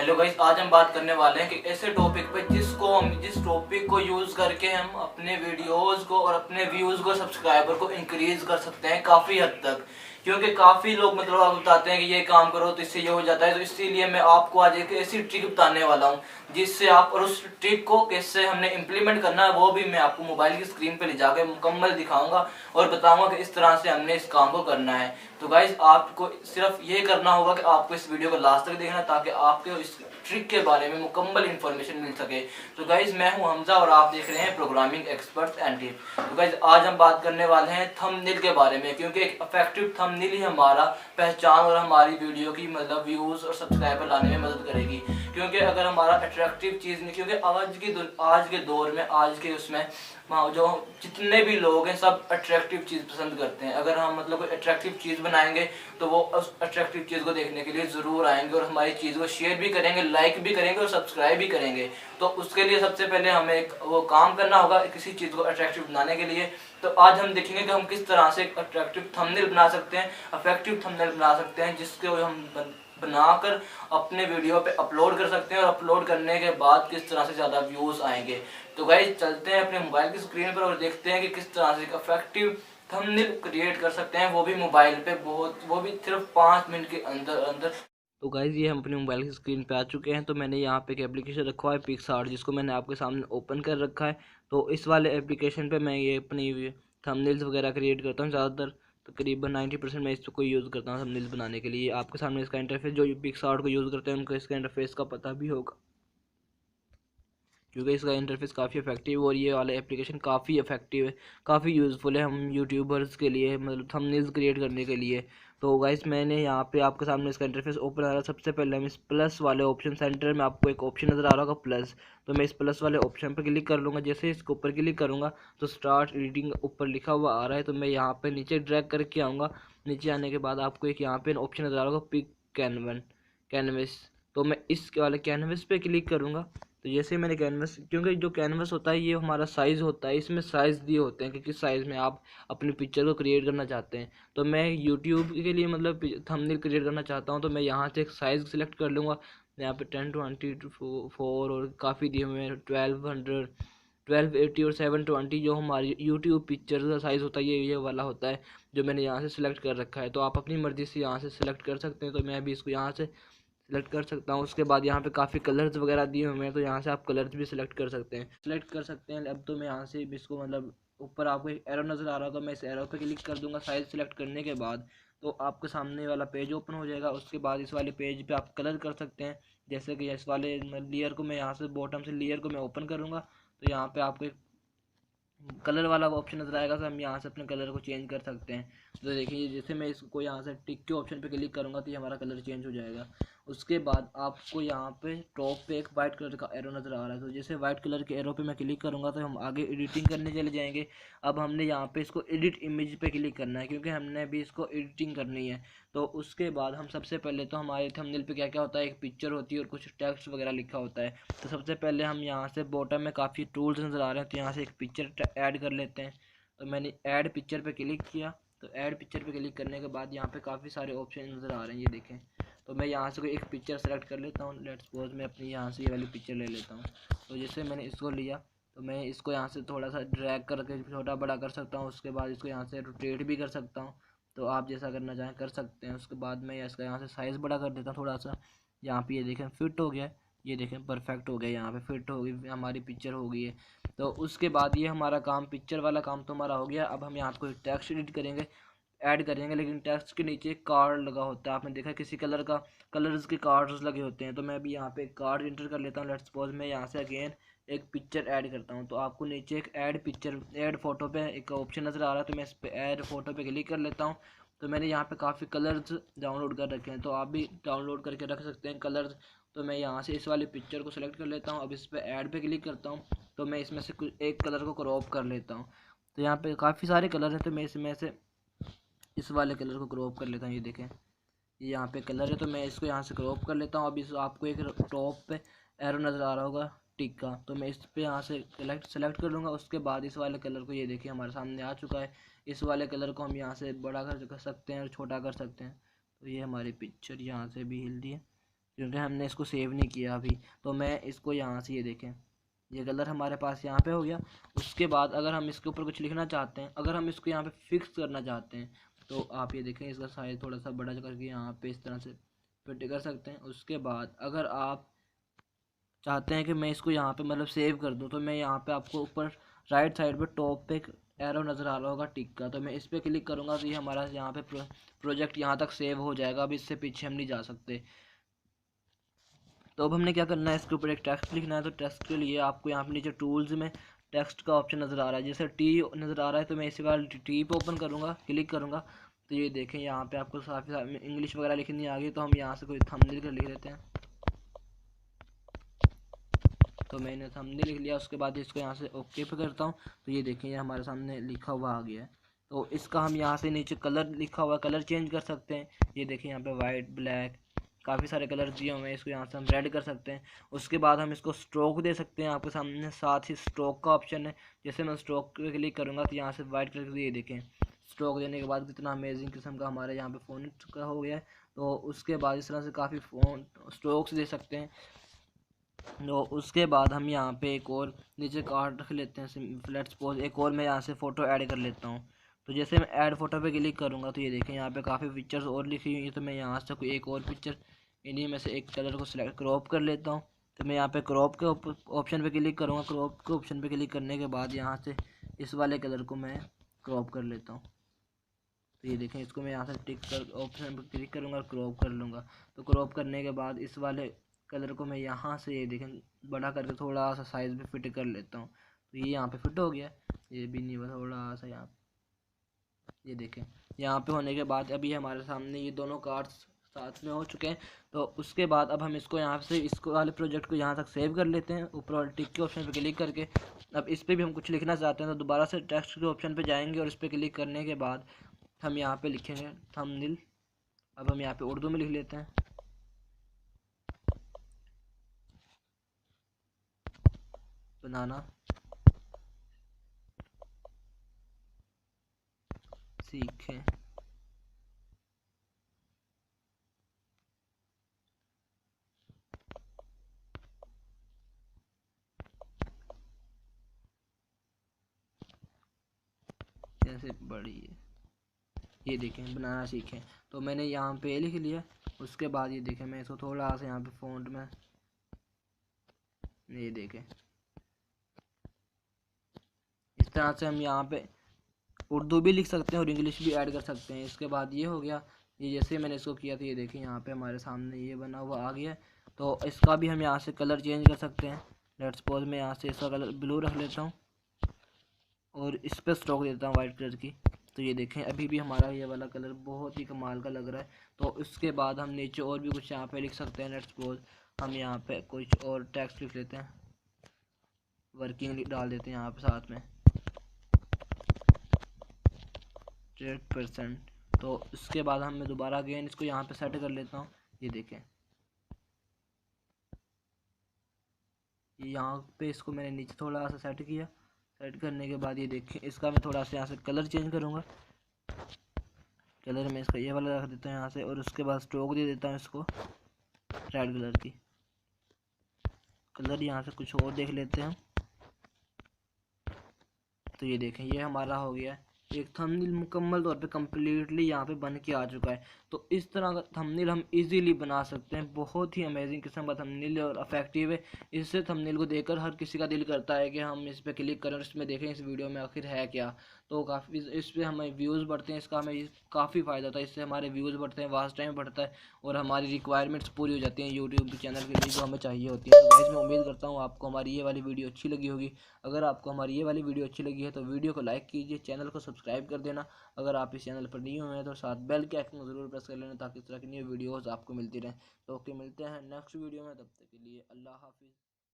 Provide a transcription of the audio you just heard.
Hello guys, आज हम बात करने वाले हैं कि ऐसे टॉपिक पे जिस टॉपिक को यूज करके हम अपने वीडियोस को और अपने व्यूज को सब्सक्राइबर को इंक्रीज कर सकते हैं काफ़ी हद तक। क्योंकि काफ़ी लोग मतलब आप बताते हैं कि ये काम करो तो इससे ये हो जाता है, तो इसीलिए मैं आपको आज एक ऐसी ट्रिक बताने वाला हूँ जिससे आप, और उस ट्रिक को कैसे हमने इम्प्लीमेंट करना है वो भी मैं आपको मोबाइल की स्क्रीन पर ले जाकर मुकम्मल दिखाऊंगा और बताऊंगा कि इस तरह से हमने इस काम को करना है। तो गाइज आपको सिर्फ ये करना होगा कि आपको इस वीडियो को लास्ट तक देखना ताकि आपको इस ट्रिक के बारे में मुकम्मल इन्फॉर्मेशन मिल सके। तो गाइज मैं हूं हमजा और आप देख रहे हैं प्रोग्रामिंग एक्सपर्ट्स एंड टिप। तो गाइज आज हम बात करने वाले हैं थंबनेल के बारे में, क्योंकि एक इफेक्टिव थंबनेल ही हमारा पहचान और हमारी वीडियो की मतलब व्यूज़ और सब्सक्राइबर लाने में मदद करेगी। क्योंकि अगर हमारा अट्रैक्टिव चीज़ नहीं, क्योंकि आज के दौर में, आज के उसमें जो जितने भी लोग हैं सब अट्रैक्टिव चीज़ पसंद करते हैं। अगर हम मतलब कोई अट्रैक्टिव चीज़ बनाएंगे तो वो उस अट्रैक्टिव चीज़ को देखने के लिए ज़रूर आएंगे और हमारी चीज़ को शेयर भी करेंगे, लाइक भी करेंगे और सब्सक्राइब भी करेंगे। तो उसके लिए सबसे पहले हमें एक वो काम करना होगा किसी चीज़ को अट्रैक्टिव बनाने के लिए। तो आज हम देखेंगे कि हम किस तरह से एक अट्रैक्टिव थंबनेल बना सकते हैं, इफेक्टिव थंबनेल बना सकते हैं, जिसके हम बनाकर अपने वीडियो पे अपलोड कर सकते हैं और अपलोड करने के बाद किस तरह से ज़्यादा व्यूज़ आएंगे। तो गाइस चलते हैं अपने मोबाइल की स्क्रीन पर और देखते हैं कि किस तरह से इफेक्टिव थंबनेल क्रिएट कर सकते हैं, वो भी मोबाइल पे, वो भी सिर्फ 5 मिनट के अंदर अंदर। तो गाइज़ ये हम अपने मोबाइल की स्क्रीन पे आ चुके हैं। तो मैंने यहाँ पे एक एप्लीकेशन रखा हुआ है पिक्सआर्ट, जिसको मैंने आपके सामने ओपन कर रखा है। तो इस वाले एप्लीकेशन पे मैं ये अपनी थंबनेल्स वगैरह क्रिएट करता हूँ ज़्यादातर। तकरीबन 90% मैं इसको यूज़ करता हूँ थंबनेल्स बनाने के लिए। आपके सामने इसका इंटरफेस, जो पिक्सआर्ट को यूज़ करते हैं उनको इसका इंटरफेस का पता भी होगा, क्योंकि इसका इंटरफेस काफ़ी इफेक्टिव और ये वाला एप्लीकेशन काफ़ी इफेक्टिव है, काफ़ी यूज़फुल है हम यूट्यूबर्स के लिए, मतलब थंबनेल्स क्रिएट करने के लिए। तो गाइस मैंने यहाँ पे आपके सामने इसका इंटरफेस ओपन आ रहा है। सबसे पहले हम इस प्लस वाले ऑप्शन, सेंटर में आपको एक ऑप्शन नज़र आ रहा होगा प्लस, तो मैं इस प्लस वाले ऑप्शन पर क्लिक कर लूँगा। जैसे इसके ऊपर क्लिक करूँगा तो स्टार्ट एडिटिंग ऊपर लिखा हुआ आ रहा है, तो मैं यहाँ पर नीचे ड्रैग करके आऊँगा। नीचे आने के बाद आपको एक यहाँ पे ऑप्शन नज़र आ रहा होगा पिक कैनवस, तो मैं इस वाले कैनवस पे क्लिक करूँगा। तो जैसे मैंने कैनवस, क्योंकि जो कैनवस होता है ये हमारा साइज़ होता है, इसमें साइज़ दिए होते हैं कि किस साइज़ में आप अपनी पिक्चर को क्रिएट करना चाहते हैं। तो मैं यूट्यूब के लिए मतलब थंबनेल क्रिएट करना चाहता हूँ, तो मैं यहाँ से एक साइज़ सेलेक्ट कर लूँगा। यहाँ पे 1024 और काफ़ी दिए हुए हैं, 1200, 1280 और 720 जो हमारी यूट्यूब पिक्चर का साइज़ होता है ये वाला होता है, जो मैंने यहाँ से सिलेक्ट कर रखा है। तो आप अपनी मर्ज़ी से यहाँ से सिलेक्ट कर सकते हैं। तो मैं अभी इसको यहाँ से सेलेक्ट कर सकता हूँ। उसके बाद यहाँ पे काफ़ी कलर्स वगैरह दिए हुए हैं, तो यहाँ से आप कलर्स भी सिलेक्ट कर सकते हैं, अब तो मैं यहाँ से इसको मतलब ऊपर आपको एक एरो नज़र आ रहा होगा, मैं इस एरो पे क्लिक कर दूंगा साइज सेलेक्ट करने के बाद। तो आपके सामने वाला पेज ओपन हो जाएगा। उसके बाद इस वाले पेज पे आप कलर कर सकते हैं, जैसे कि इस वाले लेयर को मैं यहाँ से बॉटम से लेयर को मैं ओपन करूँगा, तो यहाँ पे आपको एक कलर वाला ऑप्शन नजर आएगा। तो हम यहाँ से अपने कलर को चेंज कर सकते हैं। तो देखिए जैसे मैं इसको यहाँ से टिक के ऑप्शन पे क्लिक करूँगा तो ये हमारा कलर चेंज हो जाएगा। उसके बाद आपको यहाँ पे टॉप पे एक वाइट कलर का एरो नज़र आ रहा है, तो जैसे वाइट कलर के एरो पे मैं क्लिक करूँगा तो हम आगे एडिटिंग करने चले जाएंगे। अब हमने यहाँ पे इसको एडिट इमेज पे क्लिक करना है, क्योंकि हमने अभी इसको एडिटिंग करनी है। तो उसके बाद हम सबसे पहले तो हमारे थंबनेल पे क्या क्या होता है, एक पिक्चर होती है और कुछ टेक्स्ट वगैरह लिखा होता है। तो सबसे पहले हम यहाँ से बॉटम में काफ़ी टूल्स नज़र आ रहे हैं, तो यहाँ से एक पिक्चर ऐड कर लेते हैं। तो मैंने ऐड पिक्चर पे क्लिक किया। तो ऐड पिक्चर पे क्लिक करने के बाद यहाँ पे काफ़ी सारे ऑप्शन नज़र आ रहे हैं, ये देखें। तो मैं यहाँ से कोई एक पिक्चर सेलेक्ट कर लेता हूँ। लेट्स सपोज मैं अपनी यहाँ से ये वाली पिक्चर ले लेता हूँ। तो जैसे मैंने इसको लिया तो मैं इसको यहाँ से थोड़ा सा ड्रैग करके छोटा बड़ा कर सकता हूँ। उसके बाद इसको यहाँ से रोटेट भी कर सकता हूँ, तो आप जैसा करना चाहें कर सकते हैं। उसके बाद मैं इसका यहाँ से साइज़ बड़ा कर देता हूँ थोड़ा सा। यहाँ पे ये देखें फिट हो गया, ये देखें परफेक्ट हो गया, यहाँ पे फिट हो गई हमारी पिक्चर हो गई है। तो उसके बाद ये हमारा काम, पिक्चर वाला काम तो हमारा हो गया। अब हम यहाँ पे टेक्स्ट एडिट करेंगे, ऐड करेंगे, लेकिन टेक्स्ट के नीचे एक कार्ड लगा होता है, आपने देखा किसी कलर का, कलर्स के कार्ड्स लगे होते हैं। तो मैं अभी यहाँ पे एक कार्ड इंटर कर लेता हूँ। लेट्स सपोज मैं यहाँ से अगेन एक पिक्चर ऐड करता हूँ। तो आपको नीचे एक ऐड पिक्चर, ऐड फोटो पे एक ऑप्शन नज़र आ रहा है, तो मैं इस पर ऐड फोटो पे क्लिक कर लेता हूँ। तो मैंने यहाँ पे काफ़ी कलर्स डाउनलोड कर रखे हैं, तो आप भी डाउनलोड करके रख सकते हैं कलर्स। तो मैं यहाँ से इस वाली पिक्चर को सिलेक्ट कर लेता हूँ। अब इस पर ऐड पे क्लिक करता हूँ, तो मैं इसमें से कुछ एक कलर को क्रॉप कर लेता हूँ। तो यहाँ पे काफ़ी सारे कलर हैं, तो मैं इसमें से इस वाले कलर को क्रॉप कर लेता हूँ। ये देखें ये यहाँ पे कलर है, तो मैं इसको यहाँ से क्रॉप कर लेता हूँ। अब इस आपको एक टॉप पे एरो नज़र आ रहा होगा टिक का, तो मैं इस पे यहाँ से सेलेक्ट कर लूँगा। उसके बाद इस वाले कलर को, ये देखिए हमारे सामने आ चुका है। इस वाले कलर को हम यहाँ से बड़ा कर सकते हैं और छोटा कर सकते हैं। तो ये हमारी पिक्चर यहाँ से भी हिल रही है, क्योंकि हमने इसको सेव नहीं किया अभी। तो मैं इसको यहाँ से, ये देखें ये कलर हमारे पास यहाँ पे हो गया। उसके बाद अगर हम इसके ऊपर कुछ लिखना चाहते हैं, अगर हम इसको यहाँ पे फिक्स करना चाहते हैं, तो आप ये देखें इसका साइज थोड़ा सा बड़ा करके यहाँ पे इस तरह से फिट कर सकते हैं। उसके बाद अगर आप चाहते हैं कि मैं इसको यहाँ पे मतलब सेव कर दूँ, तो मैं यहाँ पे आपको ऊपर राइट साइड पे टॉप पे एक एरो नज़र आ रहा होगा टिक का, तो मैं इस पर क्लिक करूँगा तो ये हमारा यहाँ पे प्रोजेक्ट यहाँ तक सेव हो जाएगा। अब इससे पीछे हम नहीं जा सकते। तो अब हमने क्या करना है, इसके ऊपर एक टेक्स्ट लिखना है। तो टेक्स्ट के लिए आपको यहाँ पे नीचे टूल्स में टेक्स्ट का ऑप्शन नज़र आ रहा है, जैसे टी नज़र आ रहा है, तो मैं इसी बार टी पे ओपन करूँगा, क्लिक करूँगा। तो ये देखें यहाँ पे आपको काफ़ी सारी इंग्लिश वगैरह लिखनी आ गई। तो हम यहाँ से कोई थंबनेल कर लिख लेते हैं। तो मैंने थंबनेल लिख लिया। उसके बाद इसको यहाँ से ओके पे करता हूँ। तो ये देखें ये हमारे सामने लिखा हुआ आ गया है। तो इसका हम यहाँ से नीचे कलर लिखा हुआ कलर चेंज कर सकते हैं। ये देखें यहाँ पे वाइट, ब्लैक, काफ़ी सारे कलर दिए हुए हैं। इसको यहाँ से हम रेड कर सकते हैं। उसके बाद हम इसको स्ट्रोक दे सकते हैं आपके सामने। साथ ही स्ट्रोक का ऑप्शन है, जैसे मैं स्ट्रोक पे क्लिक करूँगा तो यहाँ से वाइट कलर ये देखें स्ट्रोक देने के बाद कितना अमेजिंग किस्म का हमारे यहाँ पे फ़ोन का हो गया है। तो उसके बाद इस तरह से काफ़ी फ़ोन स्ट्रोक्स दे सकते हैं। तो उसके बाद हम यहाँ पे एक और नीचे कार्ड रख लेते हैं। लेट्स सपोज एक और मैं यहाँ से फ़ोटो ऐड कर लेता हूँ। तो जैसे मैं ऐड फ़ोटो पे क्लिक करूँगा तो ये देखें यहाँ पे काफ़ी पिक्चर्स और लिखी हुई है। तो मैं यहाँ से कोई एक और पिक्चर इन्हीं में से एक कलर को सिलेक्ट क्रॉप कर लेता हूँ। तो मैं यहाँ पे क्रॉप के ऑप्शन पे क्लिक करूँगा। क्रॉप के ऑप्शन पे क्लिक करने के बाद यहाँ से इस वाले कलर को मैं क्रॉप कर लेता हूँ। तो ये देखें इसको मैं यहाँ से टिक कर ऑप्शन पर क्लिक करूँगा और क्रॉप कर लूँगा। तो क्रॉप करने के बाद इस वाले कलर को मैं यहाँ से ये देखें बड़ा करके थोड़ा सा साइज़ में फिट कर लेता हूँ। तो ये यहाँ पे फिट हो गया। ये भी नहीं हुआ, थोड़ा सा यहाँ, ये देखें यहाँ पे होने के बाद अभी हमारे सामने ये दोनों कार्ड्स साथ में हो चुके हैं। तो उसके बाद अब हम इसको यहाँ से इसको वाले प्रोजेक्ट को यहाँ तक सेव कर लेते हैं, ऊपर वाले टिक के ऑप्शन पे क्लिक करके। अब इस पर भी हम कुछ लिखना चाहते हैं तो दोबारा से टेक्स्ट के ऑप्शन पे जाएंगे और इस पर क्लिक करने के बाद हम यहाँ पे लिखेंगे थंबनेल। अब हम यहाँ पे उर्दू में लिख लेते हैं, बनाना सीखें। जैसे बड़ी है, ये देखें बनाना सीखें। तो मैंने यहाँ पे लिख लिया। उसके बाद ये देखें मैं इसको थोड़ा सा यहाँ पे फ़ॉन्ट में, ये देखें इस तरह से हम यहाँ पे उर्दू भी लिख सकते हैं और इंग्लिश भी ऐड कर सकते हैं। इसके बाद ये हो गया। ये जैसे मैंने इसको किया तो ये देखें यहाँ पे हमारे सामने ये बना हुआ आ गया। तो इसका भी हम यहाँ से कलर चेंज कर सकते हैं। लेट्स सपोज मैं यहाँ से इसका कलर ब्लू रख लेता हूँ और इस पर स्ट्रोक देता हूँ वाइट कलर की। तो ये देखें अभी भी हमारा ये वाला कलर बहुत ही कमाल का लग रहा है। तो इसके बाद हम नीचे और भी कुछ यहाँ पे लिख सकते हैं। लेट्स सपोज हम यहाँ पे कुछ और टेक्स्ट लिख लेते हैं, वर्किंग डाल देते हैं यहाँ पे साथ में 100%। तो इसके बाद हम मैं दोबारा अगेन इसको यहाँ पे सेट कर लेता हूँ। ये देखें यहाँ पे इसको मैंने नीचे थोड़ा सा सेट किया। सेट करने के बाद ये देखें इसका मैं थोड़ा सा यहाँ से कलर चेंज करूँगा। कलर में इसका ये वाला रख देता हूँ यहाँ से और उसके बाद स्ट्रोक दे देता हूँ इसको रेड कलर की। कलर यहाँ से कुछ और देख लेते हैं। तो ये देखें ये हमारा हो गया एक थंबनेल मुकम्मल तौर पे कम्प्लीटली यहाँ पे बन के आ चुका है। तो इस तरह का थंबनेल हम इजीली बना सकते हैं। बहुत ही अमेजिंग किस्म का थंबनेल और इफेक्टिव है। इससे थंबनेल को देखकर हर किसी का दिल करता है कि हम इस पर क्लिक करें और इसमें देखें इस वीडियो में आखिर है क्या। तो काफ़ी इस पर हमें व्यूज़ बढ़ते हैं, इसका हमें काफ़ी फ़ायदा होता है। इससे हमारे व्यूज़ बढ़ते हैं, वॉच टाइम बढ़ता है और हमारी रिक्वायरमेंट्स पूरी हो जाती हैं यूट्यूब चैनल के लिए जो हमें चाहिए होती है। तो गाइस मैं उम्मीद करता हूँ आपको हमारी ये वाली वीडियो अच्छी लगी होगी। अगर आपको हमारी ये वाली वीडियो अच्छी लगी है तो वीडियो को लाइक कीजिए, चैनल को सब्सक्राइब कर देना। अगर आप इस चैनल पर नहीं हुए हैं तो साथ बेल के आइकन को ज़रूर प्रेस कर लेना ताकि इस तरह की न्यू वीडियोज़ आपको मिलती रहें। तो ओके मिलते हैं नेक्स्ट वीडियो में, तब तक के लिए अल्लाह हाफिज़।